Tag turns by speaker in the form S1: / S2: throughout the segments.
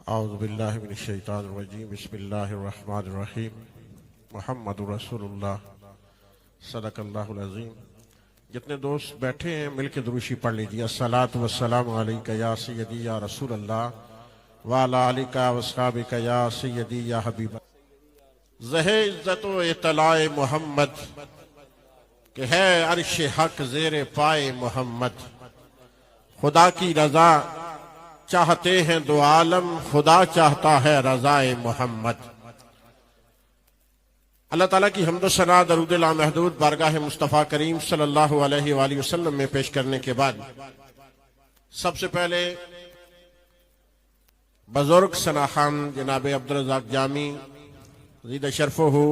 S1: औज़ुबिल्लाहि मिनश्शैतानिर्रजीम बिस्मिल्लाहिर्रहमानिर्रहीम मुहम्मदुर रसूलुल्लाह सदक़ल्लाहुल अज़ीम। जितने दोस्त बैठे हैं मिलके दुरूशी पढ़ लीजिए। अस्सलातु वस्सलामु अलैका या सय्यदी या रसूलल्लाह व अला आलिका व अस्हाबिका या सय्यदी या हबीब। ज़हे इज़्ज़त व इत्तलाए मोहम्मद कि है अर्श हक ज़ेरे पाए मोहम्मद। खुदा की रजा चाहते हैं दो आलम, खुदा चाहता है रजाए मोहम्मद। अल्लाह ताला की हम्द सना दरूद लामहदूद बारगाह मुस्तफ़ा करीम सल्लल्लाहु अलैहि वसल्लम में पेश करने के बाद सबसे पहले बुजुर्ग सना खान जनाब अब्दुल रज़ाक जामी ज़ीद शरफ़हू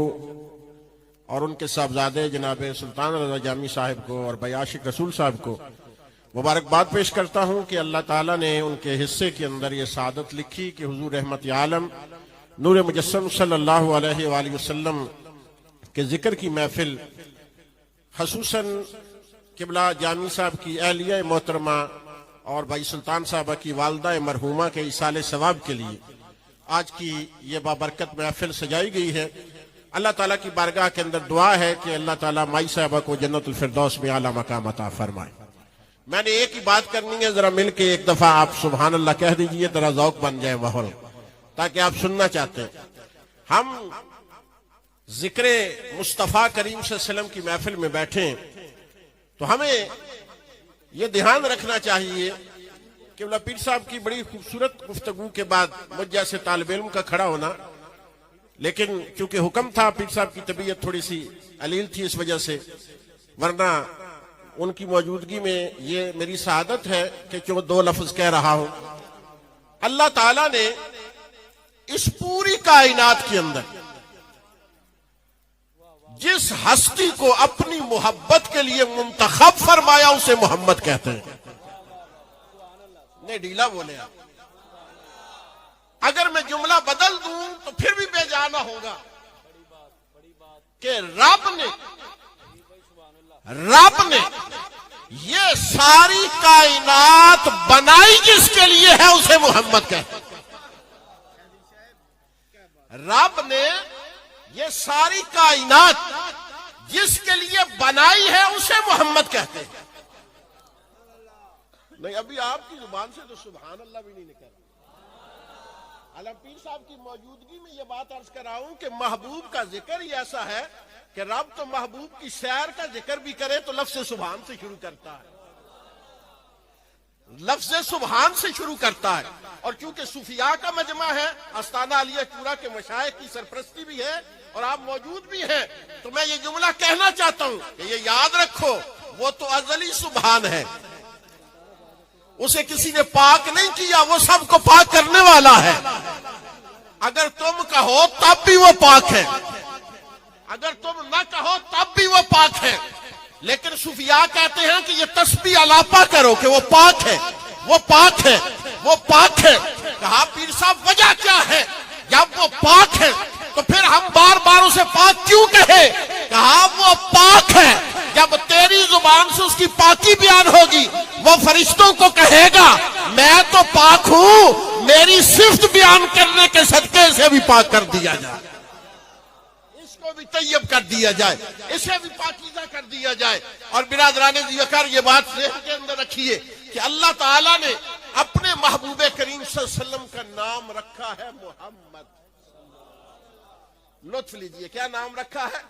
S1: और उनके साहबजादे जनाब सुल्तान रज़ा जामी साहिब को और बयाशिक रसूल साहब को मुबारकबाद पेश करता हूँ कि अल्लाह ताला ने उनके हिस्से के अंदर ये सादत लिखी कि हुजूर रहमत आलम नूर मुजस्सम सल्लल्लाहु अलैहि वसल्लम के जिक्र की महफिल खसूसन किबला जामी साहब की अहलिया मोहतरमा और भाई सुल्तान साहबा की वालदा मरहूमा के इसाले सवाब के लिए आज की ये बाबरकत महफिल सजाई गई है। अल्लाह ताला की बारगाह के अंदर दुआ है कि अल्लाह ताला माई साहबा को जन्नतुल फिरदौस में आला मकाम अता फरमाए। मैंने एक ही बात करनी है, जरा मिलके एक दफा आप सुभान अल्लाह कह दीजिए, जरा ज़ौक बन जाए माहौल, ताकि आप सुनना चाहते हैं। हम जिक्र मुस्तफ़ा करीम सल्लल्लाहु अलैहि वसल्लम की महफिल में बैठे तो हमें यह ध्यान रखना चाहिए कि पीर साहब की बड़ी खूबसूरत गुफ्तगू के बाद मुझ जैसे तालिब इल्म का खड़ा होना, लेकिन चूंकि हुक्म था, पीर साहब की तबीयत थोड़ी सी अलील थी इस वजह से, वरना उनकी मौजूदगी में ये मेरी सआदत है कि जो दो लफ्ज कह रहा हूं। अल्लाह ताला ने इस पूरी कायनात के अंदर जिस हस्ती को अपनी मोहब्बत के लिए मुंतखब फरमाया उसे मोहम्मद कहते हैं। नहीं ढीला बोले आप, अगर मैं जुमला बदल दूं तो फिर भी बेजाना होगा कि रब ने ये सारी कायनात बनाई जिसके लिए है उसे मोहम्मद कहते हैं। रब ने ये सारी कायनात जिसके लिए बनाई है उसे मोहम्मद कहते हैं। नहीं अभी आपकी जुबान से तो सुभान अल्लाह भी नहीं निकल। आलम पीर साहब की मौजूदगी में यह बात अर्ज कर रहा हूं कि महबूब का जिक्र ही ऐसा है कि रब तो महबूब की सैर का जिक्र भी करे तो लफ्ज़ सुभान से शुरू करता है, लफ्ज़ सुभान से शुरू करता है। और चूंकि सूफिया का मजमा है, आस्ताना अलिया चूरा के मशाइख की सरपरस्ती भी है और आप मौजूद भी हैं, तो मैं ये जुमला कहना चाहता हूं कि ये याद रखो, वो तो अजली सुभान है, उसे किसी ने पाक नहीं किया, वो सबको पाक करने वाला है। अगर तुम कहो तब भी वो पाक है, अगर तुम न कहो तब भी वो पाक है। लेकिन सूफिया कहते हैं कि ये तस्बीह अलापा करो कि वो पाक है, वो पाक है, वो पाक है। कहा पीर साहब वजह क्या है? जब वो पाक है तो फिर हम बार बार उसे पाक क्यों कहे? कहा वो पाक है, जब तेरी जुबान से उसकी पाकी बयान होगी वो फरिश्तों को कहेगा मैं तो पाक हूं, मेरी सिफ्त बयान करने के सदके से भी पाक कर दिया जाए, इसको भी तैयब कर दिया जाए, इसे भी पाकीज़ा कर दिया जाए। और बिरादराने ज़िक्र ये बात ज़हन के अंदर रखिए कि अल्लाह ताला ने अपने महबूबे करीम सल्लल्लाहु अलैहि वसल्लम का नाम रखा है मोहम्मद। लुत्फ लीजिए, क्या नाम रखा है?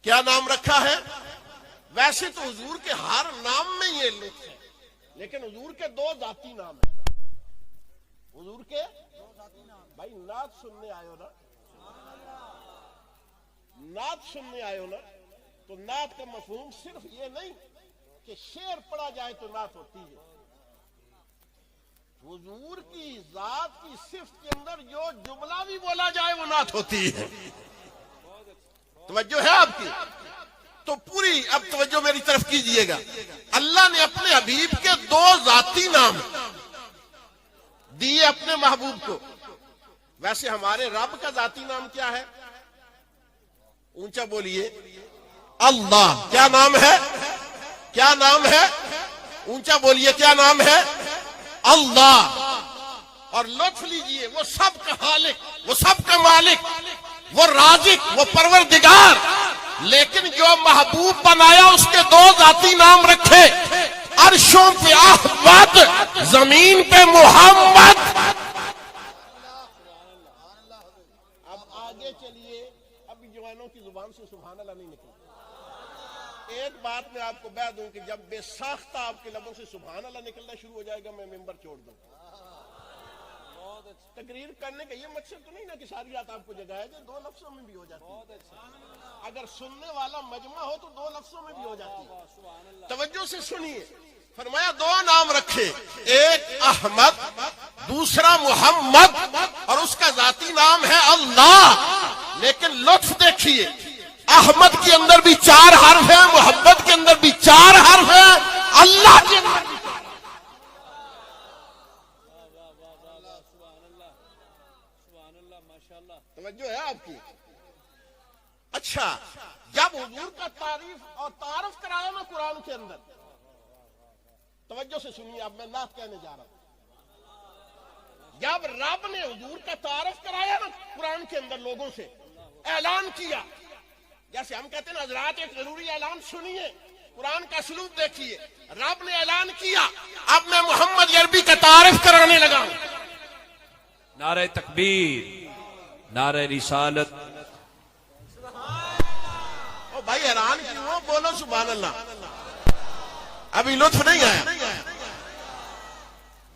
S1: क्या नाम रखा है? वैसे तो हुजूर के हर नाम में ये लुत्फ है, लेकिन हुजूर के दो जाती नाम है। हुजूर के भाई नात सुनने आयो ना, नात सुनने आयो ना, तो नात का मफहूम सिर्फ ये नहीं कि शेर पढ़ा जाए तो नात होती है। हुजूर की जात की सिफ्त के अंदर जो जुमला भी बोला जाए वो नात होती है। तवज्जो है आपकी? तो पूरी अब तवज्जो मेरी तरफ कीजिएगा। अल्लाह ने अपने हबीब के दो जाती नाम दिए अपने महबूब को। वैसे हमारे रब का जाती नाम क्या है? ऊंचा बोलिए, अल्लाह। क्या नाम है? क्या नाम है? ऊंचा बोलिए, क्या नाम है? अल्लाह। और लुत्फ लीजिए। वो सब का खालिक, वो सब का मालिक, वो राजिक, वो परवरदिगार। लेकिन जो महबूब बनाया उसके दो जाती नाम रखे, अर्शों पे अहमद, जमीन पे मोहम्मद। अब आगे चलिए, अब जवानों की जुबान से सुभान अल्लाह नहीं निकला। एक बात मैं आपको बता दूं कि जब बेसाख्ता आपके लबों से सुभान अल्लाह निकलना शुरू हो जाएगा, मैं मिंबर छोड़ दूं। तकरीर करने का ये मकसद तो नहीं ना कि सारी रात आपको जगाया जाए, दो लफ्जों में भी हो जाती है। अगर सुनने वाला मजमा हो तो दो लफ्जों में भी हो जाती है। तवज्जो से सुनिए, फरमाया दो नाम रखे, एक अहमद, दूसरा मोहम्मद, और उसका जाती नाम है अल्लाह। लेकिन लुत्फ देखिए, अहमद के अंदर भी 4 हर्फ है, मोहम्मद के अंदर भी 4 हर्फ है, अल्लाह के अंदर भी। तवज्जो है आपकी? अच्छा, जब हुजूर का तारीफ और तारफ कराया ना कुरान के अंदर, तवज्जो से सुनिए, अब मैं नात कहने जा रहा हूं। जब रब ने हुजूर का तारफ कराया ना कुरान के अंदर, लोगों से ऐलान किया, जैसे हम कहते हैं ना हजरात एक जरूरी ऐलान सुनिए, कुरान का सलूक देखिए। रब ने ऐलान किया, अब मैं मोहम्मद अरबी का तारफ कराने लगा हूं।
S2: नारे तकबीर, नारे रिसालत।
S1: ओ भाई हैरान क्यों, बोलो सुभान अल्लाह। अभी लुत्फ नहीं आया।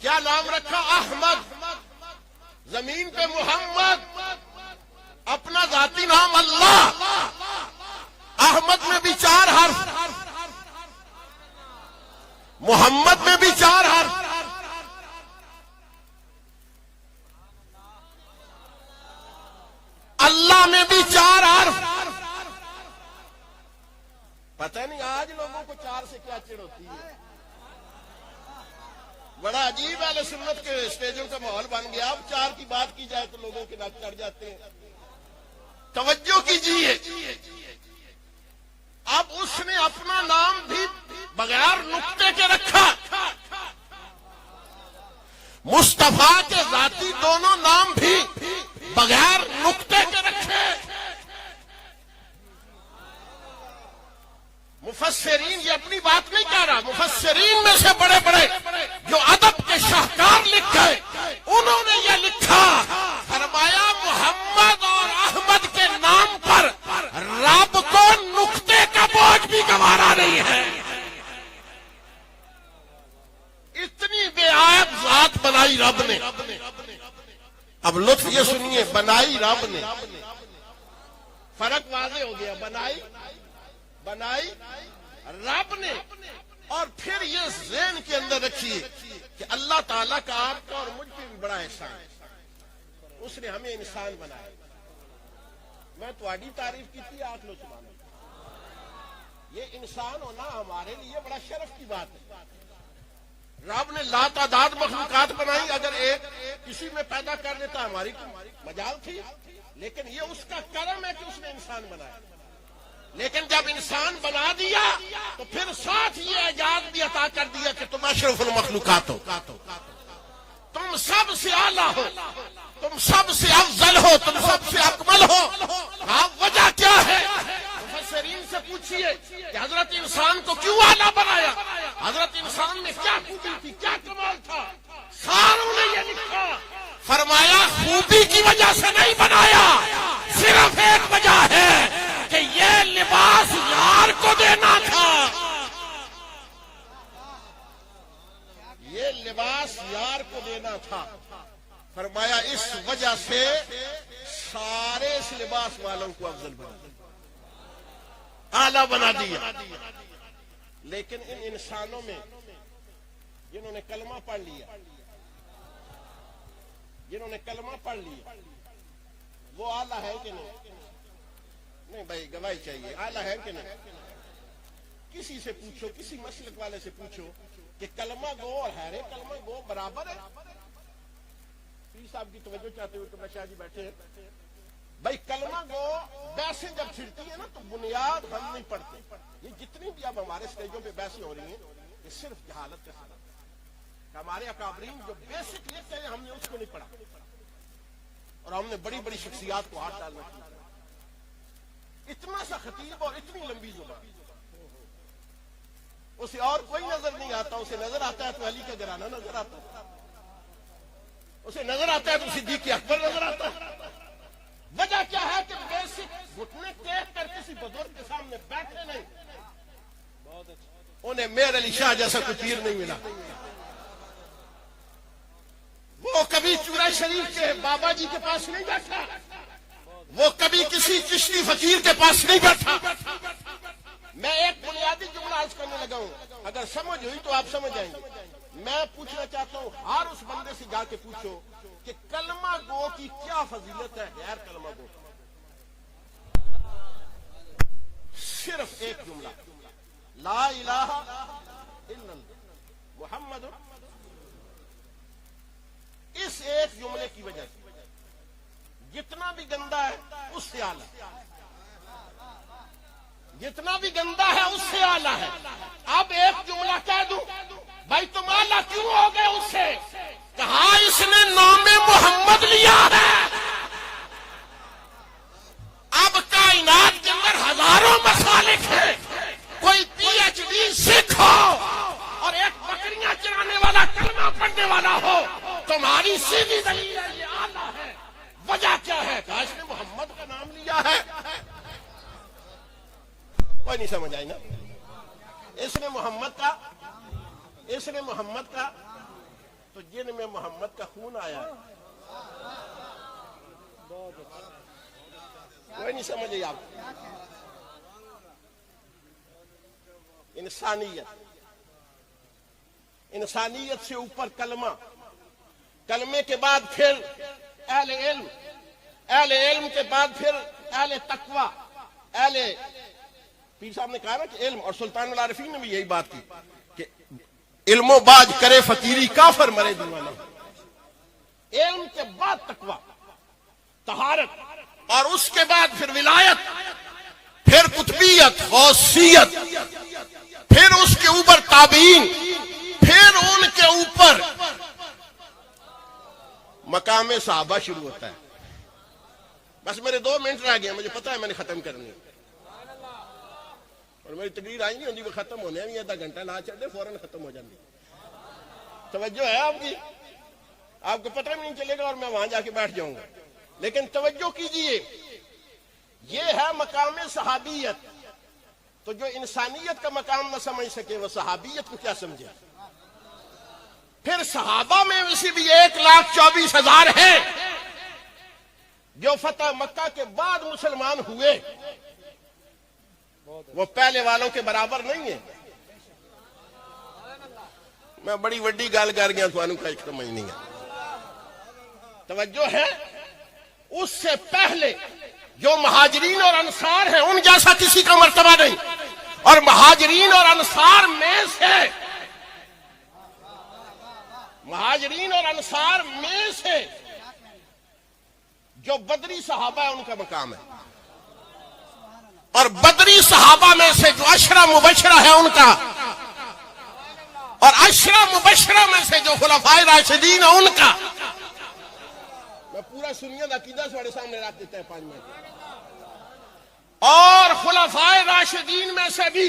S1: क्या नाम रखा? अहमद, जमीन पे मोहम्मद, अपना जाती नाम अल्लाह। अहमद में भी 4 हर्फ, मोहम्मद में भी 4 हर्फ। अल्लाह में भी 4 हर्फ। पता नहीं आज लोगों को 4 से क्या चिढ़ होती है। बड़ा अजीब अहले सुन्नत के स्टेजों का माहौल बन गया। अब 4 की बात की जाए तो लोगों के नाक चढ़ जाते हैं। तवज्जो कीजिए, अब उसने अपना नाम भी बगैर नुक्ते के रखा। मुस्तफा के जाती दोनों नाम भी बगैर नुक्ते के रखे। मुफस्सिरीन, ये अपनी बात नहीं कह रहा, मुफस्सिरीन में से बड़े बड़े जो अदब के शाहकार लिख गए, उन्होंने ये लिखा, फरमाया मोहम्मद और अहमद के नाम पर रब को नुक्ते का बोझ भी गवारा नहीं है। इतनी बेआब जात बनाई रब ने। अब लुत्फ ये सुनिए, बनाई रब ने, फर्क वाज़े हो गया। बनाई रब ने, और फिर ये ज़हन के अंदर रखिए कि अल्लाह ताला का आपका और मुझ पे भी बड़ा एहसान है। उसने हमें इंसान बनाया। मैं तुम्हारी तारीफ की थी, आप लोग सुभान अल्लाह। ये इंसान होना हमारे लिए बड़ा शर्फ की बात है। रब ने लातादाद मखलूकात बनाई, अगर एक किसी में पैदा कर देता हमारी मजाल थी, लेकिन ये उसका करम है कि उसने इंसान बनाया। लेकिन जब इंसान बना दिया तो फिर साथ ये एजाज भी अता कर दिया कि तुम अशरफुल मखलूकात हो, तुम सबसे आला हो, तुम सबसे अफजल हो, तुम सबसे अकमल हो। आप वजह क्या है? मुफस्सिरीन से पूछिए कि हजरत इंसान को क्यों आला बनाया, हजरत इंसान में क्या खूबी थी, क्या कमाल था। सारों ने ये लिखा, फरमाया खूबी की वजह से नहीं बनाया, सिर्फ एक वजह है कि ये लिबास यार को देना था। ये लिबास यार को देना था। फरमाया इस वजह से सारे इस लिबास वालों को अफजल बना दिया, आला बना दिया। लेकिन इन इंसानों में जिन्होंने कलमा पढ़ लिया, वो आला है कि नहीं? नहीं भाई, गवाही चाहिए। आला है कि नहीं? किसी से पूछो, किसी मसलक वाले से पूछो कि कलमा गो और हैरे कलमा गो बराबर है? पीर साहब की तवज्जो चाहते हुए तो शाह जी बैठे हैं। भाई कलमा गो बहसें जब छिड़ती है ना तो बुनियाद हम नहीं पढ़ते। ये जितनी भी अब हमारे स्टेजों पे बहसें हो रही हैं, ये सिर्फ जहालत के साथ। हमारे अकाबरीन जो बेसिक लिखते हैं हमने उसको नहीं पढ़ा और हमने बड़ी बड़ी शख्सियात को हाथ डालना शुरू किया। इतना सा खतीब और इतनी लंबी जुबान, उसे और कोई नजर नहीं आता। उसे नजर आता है तो अली का घराना नजर आता है, उसे नजर आता है तो सिद्दीक अकबर नजर आता है। वजह क्या है कि बेसिक घुटने टेक कर किसी बुजुर्ग के सामने बैठे नहीं। उन्हें मेर अली शाह जैसा कोई पीर नहीं मिला। वो कभी चूरा शरीफ के बाबा जी के पास नहीं बैठा, वो कभी किसी चिश्ती फकीर के पास नहीं बैठा। मैं एक बुनियादी जुमला अर्ज करने लगा हूं, अगर समझ हुई तो आप समझ जाएंगे। मैं पूछना चाहता हूं, हर उस बंदे से जाके पूछो कि कलमा गो की क्या फजीलत है गैर कलमा गो। सिर्फ एक जुमला, ला इलाहा इल्लल्लाह मुहम्मद, इस एक जुमले की वजह से जितना भी गंदा है उससे आला, जितना भी गंदा है उससे आला है। अब एक जुमला कह दूं, भाई तुम आला क्यों हो गए उससे? कहा इसने नामे मोहम्मद लिया है। अब कायनात के अंदर हजारों मसालिक है, कोई पीएचडी सिख हो और एक बकरियां चराने वाला कलमा पढ़ने वाला हो, तुम्हारी सीधी दलील है ये आला है। वजह क्या है? कहा इसने मोहम्मद का नाम लिया है। कोई नहीं समझ आई ना? इसने मोहम्मद का तो जिन में मोहम्मद का खून आया है। कोई नहीं समझ आई आप? इंसानियत से ऊपर कलमा, कलमे के बाद फिर अहले इल्म, अहले इल्म के बाद फिर अहले तकवा, अहले पीर साहब ने कहा ना कि इल्म, और सुल्तान आरिफीन ने भी यही बात की कि इल्मो बाज करे फकीरी काफर मरे दीवाना। इल्म के बाद तकवा, तहारत, और उसके बाद फिर विलायत, फिर कुतबियत, गौसियत, फिर उसके ऊपर ताबीन, फिर उनके ऊपर मकामे साहबा शुरू होता है। बस मेरे 2 मिनट रह गए, मुझे पता है मैंने खत्म करनी है और मेरी तकरीर आई नहीं होती, वो खत्म होने भी आधा घंटा ना चढ़े फौरन खत्म हो जाती। तवज्जो है आपकी? आपको पता भी नहीं चलेगा और मैं वहां जाके बैठ जाऊंगा। लेकिन तवज्जो कीजिए, ये है मकाम सहाबियत। तो जो इंसानियत का मकाम न समझ सके वो सहाबियत को क्या समझे? फिर सहाबा में वैसे भी 1,24,000 है जो फतह मक्का के बाद मुसलमान हुए, वो पहले वालों के बराबर नहीं है। मैं बड़ी वड्डी गल कर गया, थानू का समझ नहीं है। तवज्जो है? उससे पहले जो महाजरीन और अंसार हैं उन जैसा किसी का मर्तबा नहीं, और महाजरीन और अंसार में से जो बदरी सहाबा है उनका मकाम है, और बदरी सहाबा में से जो अशरा मुबशरा है उनका, और अशरा मुबशरा में से जो खुलफाए राशिदीन है उनका। मैं पूरा सुन्नियत अकीदा तुम्हारे सामने रख देता है 5 मिनट। और खुलफाए राशिदीन में से भी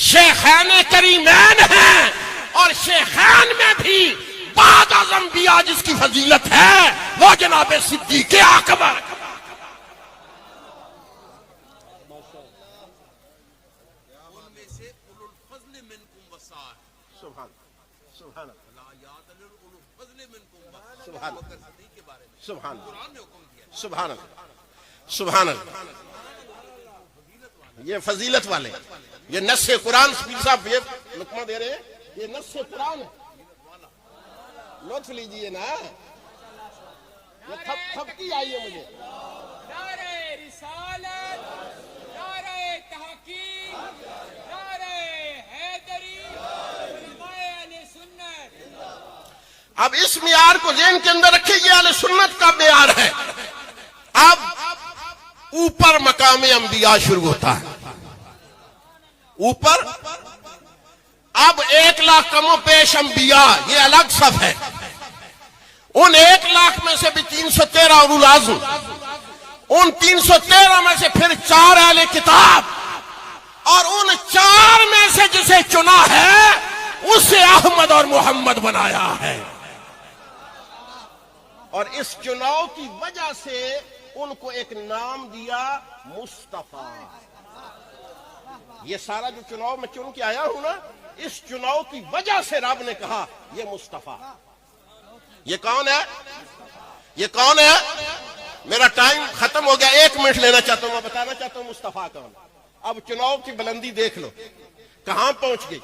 S1: शेखैन करीमैन हैं, और शेखैन में भी बाद आज़म बिया जिसकी फजीलत है वो जनाब सिद्दीक़ अकबर। सुभान अल्लाह, ये फजीलत वाले, ये नस्से कुरान साहब ये लुकमा दे रहे हैं, ये नस्से कुरान है। लुत्फ लीजिए ना, ये थपकी आई है मुझे।
S3: नारे रिसालत, नारे तहकीक, नारे हैदरी, उलमाए अहले सुन्नत।
S1: अब इस मियार को ज़हन के अंदर रखिए, ये अहले सुन्नत का मियार है। अब ऊपर मकाम अंबिया शुरू होता है, ऊपर अब 1 लाख कमो पेश अंबिया, ये अलग सफ है। उन 1 लाख में से भी 313 उलुल आज़्म, उन 313 में से फिर 4 अहले किताब, और उन 4 में से जिसे चुना है उसे अहमद और मोहम्मद बनाया है। और इस चुनाव की वजह से उनको एक नाम दिया मुस्तफा। ये सारा जो चुनाव में चुन के आया हूं ना, इस चुनाव की वजह से रब ने कहा ये मुस्तफा। ये कौन है? ये कौन है? मेरा टाइम खत्म हो गया, 1 मिनट लेना चाहता हूं, मैं बताना चाहता हूं मुस्तफा कौन। अब चुनाव की बुलंदी देख लो कहां पहुंच गई।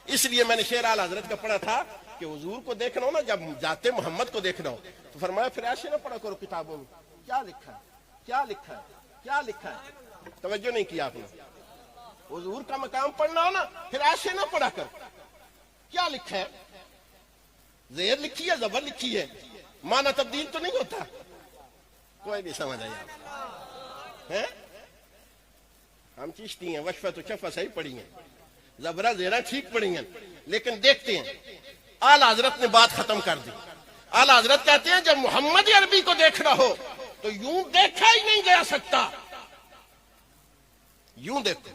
S1: इसलिए मैंने शेर आला हजरत का पढ़ा था कि हुजूर को देखना हो ना, जब जाते मोहम्मद को देखना हो तो फरमाया फिर ऐसे ना पढ़ा करो किताबों में क्या लिखा है, क्या लिखा है, क्या लिखा है। तवज्जो नहीं किया आपने। हुजूर का मकाम पढ़ना हो ना, फिर ऐसे ना पढ़ा करो क्या लिखा है। ज़ेर लिखी है, ज़बर लिखी है, माना तब्दील तो नहीं होता। कोई नहीं समझ आया है? हम चिश्ती हैं, वशफा तो शफा सही पढ़ी हैं, जबरा ज़ेरा ठीक पढ़ी हैं, लेकिन देखते हैं आला हजरत ने बात खत्म कर दी। आला हजरत कहते हैं जब मोहम्मद अरबी को देखना हो तो यूं देखा ही नहीं जा सकता। यूं देखो,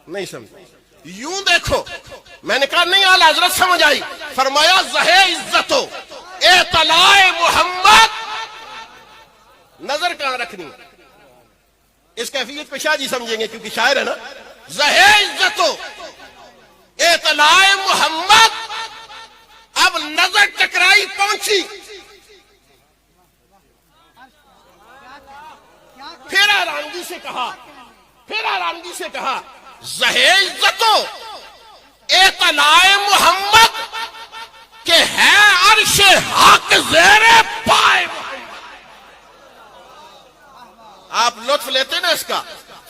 S1: नहीं समझ, यूं देखो। मैंने कहा नहीं, आला हजरत समझ आई। फरमाया ज़हे इज्जतो ए तलाए मोहम्मद, नजर कहां रखनी। इस कैफियत पे शाह जी समझेंगे क्योंकि शायर है ना। ज़हे इज्जतो ए तलाए मोहम्मद, अब नजर टकराई पहुंची। फिर हैरानगी से कहा, फिर हैरानगी से कहा ज़हे इज्जतो ए तलाए मोहम्मद के है अर्श हक ज़ेरे पाए। आप लुत्फ लेते ना इसका।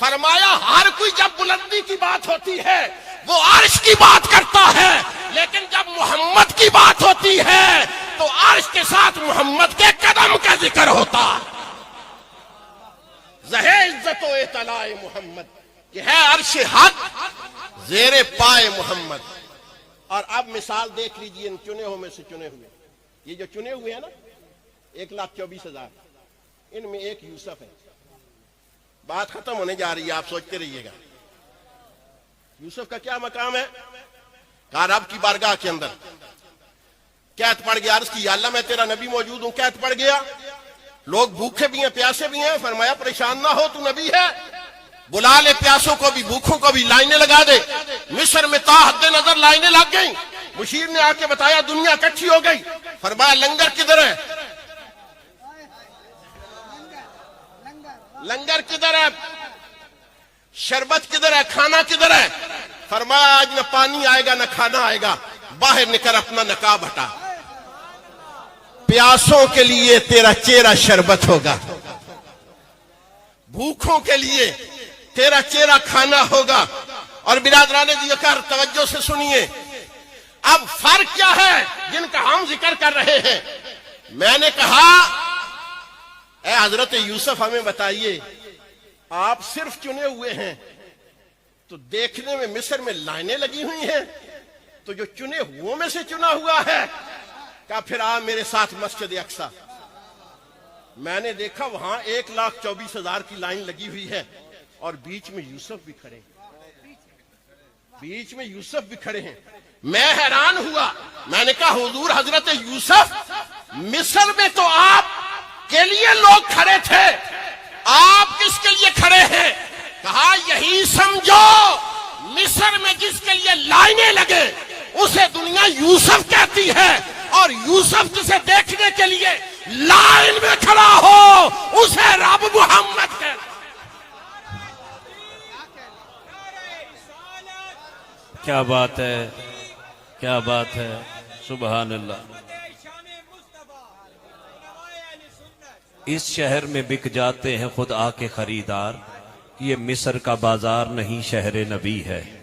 S1: फरमाया हर कोई जब बुलंदी की बात होती है वो अर्श की बात करता है, लेकिन जब मोहम्मद की बात होती है तो अर्श के साथ मोहम्मद के कदम का जिक्र होता। ज़हे इज्जतो ए तलाए मोहम्मद कि है अर्श हक ज़ेरे पाए मोहम्मद। और अब मिसाल देख लीजिए इन चुने हुए में से चुने हुए। ये जो चुने हुए हैं ना 1,24,000, इनमें एक यूसुफ है। बात खत्म होने जा रही है, आप सोचते रहिएगा। यूसुफ का क्या मकाम है? कहा रब की बारगाह के अंदर कैद पड़ गया। अर्ज़ की या अल्लाह मैं तेरा नबी मौजूद हूं, कैद पड़ गया, लोग भूखे भी हैं प्यासे भी हैं। फरमाया परेशान ना हो, तू नबी है, बुला ले प्यासों को भी भूखों को भी, लाइनें लगा दे। मिस्र में ताहद्दे नजर लाइनें लग गई। मुशीर ने आके बताया दुनिया इकट्ठी हो गई। फरमाया लंगर किधर है? लंगर किधर है? शरबत किधर है? खाना किधर है? फरमाया आज न पानी आएगा न खाना आएगा, बाहर निकल अपना नकाब हटा। प्यासों के लिए तेरा चेहरा शरबत होगा, भूखों के लिए तेरा चेहरा खाना होगा। और बिरादराने जिक्र तवज्जो से सुनिए, अब फर्क क्या है जिनका हम जिक्र कर रहे हैं। मैंने कहा ए हजरत यूसुफ हमें बताइए, आप सिर्फ चुने हुए हैं तो देखने में मिस्र में लाइनें लगी हुई हैं, तो जो चुने हुओं में से चुना हुआ है क्या फिर आप मेरे साथ मस्जिद अक्सा। मैंने देखा वहां 1,24,000 की लाइन लगी हुई है और बीच में यूसुफ भी खड़े, बीच में यूसुफ भी खड़े हैं। मैं हैरान हुआ। मैंने कहा हुजूर हजरत यूसुफ मिस्र में तो आप के लिए लोग खड़े थे, आप किसके लिए खड़े हैं? कहा यही समझो मिस्र में जिसके लिए लाइनें लगे उसे दुनिया यूसुफ कहती है, और यूसुफ जिसे देखने के लिए लाइन में खड़ा हो उसे रब मोहम्मद कहते।
S2: क्या बात है, क्या बात है, सुभान अल्लाह। इस शहर में बिक जाते हैं खुद आके खरीदार, ये मिस्र का बाजार नहीं शहर नबी है।